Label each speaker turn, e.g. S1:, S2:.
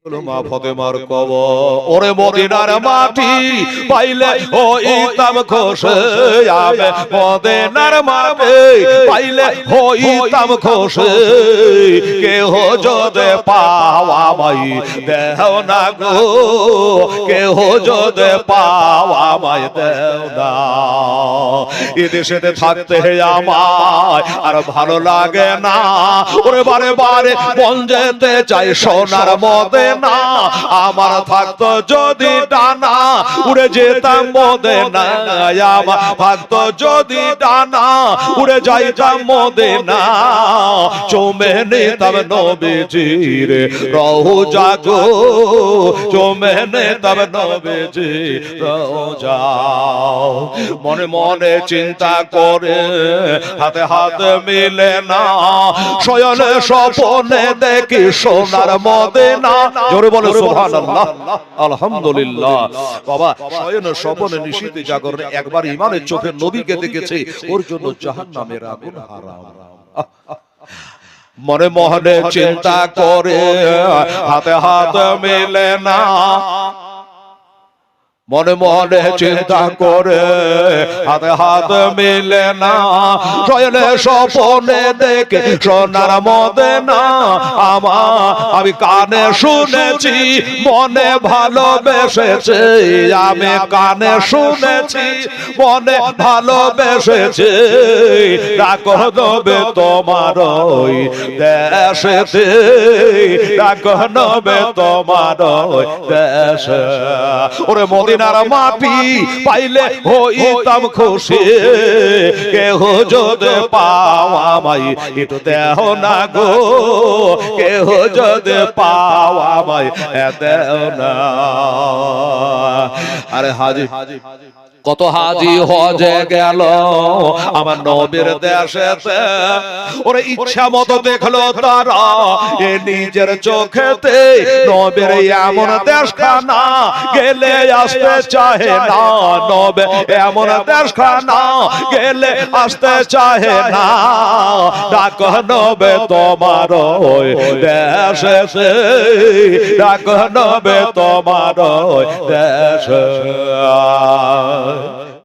S1: মা ফাতেমার কবর ওরে মদিনার মাটি পাইলে হইতাম খুশি আমি মদিনার মাটি পাইলে হইতাম খুশি কেহ যদি পাওয়া মাই দেও না গো কেহ যদি পাওয়া মাই দেও না এদেশেতে থাকতে আমায় আর ভালো লাগে না ওরে বারে বারে মন যেতে চাই সোনার মদিনা আমার থাকতো যদি ডানা উড়ে যেতাম মদিনা আমার থাকতো যদি ডানা উড়ে যাইতাম মদিনা চুমে নিতাম নবীজির রওজা গো চুমে নিতাম নবীজির রওজা মনে মনে চিন্তা করে হাতে হাতে মিলে না শয়নে স্বপ্নে দেখি সোনার মদিনা জোরে বলো সুবহানাল্লাহ আলহামদুলিল্লাহ বাবা শয়নে স্বপ্নে নিশীথে জাগরণে একবার ইমানের চোখে নবীকে দেখেছে ওর জন্য জাহান্নামের আগুন হারাম মনে মনে চিন্তা করে হাতে হাত মিলে না মনে মনে চিন্তা করে হাতে হাত মিলে না শয়নে স্বপ্নে দেখে সোনার মদিনা আমি কানে শুনেছি মনে ভালোবেসেছে আমি কানে শুনেছি মনে ভালোবেসেছে রাখো নবে তোমার ওই দেশেতে রাখো নবে তোমার ওই দেশে ওরে মদিনার মাটি পাইলে হইতাম খুশি কেহ যদি পাওয়া মাই একটু দেহ না গো কেহ যদি পাওয়া মাই দেও না আরে হাজি কত হাজি হজে গেল আমার নবীর দেশেতে ওরে ইচ্ছা মতো দেখলো তারা এ নিজের চোখেতে নবীর এমন দেশখানা গেলে আসতে চাহে না নবী এমন দেশখানা গেলে আসতে চাহে না ডাক নবী তোমার ওই দেশেতে ডাক নবী তোমার ওই দেশে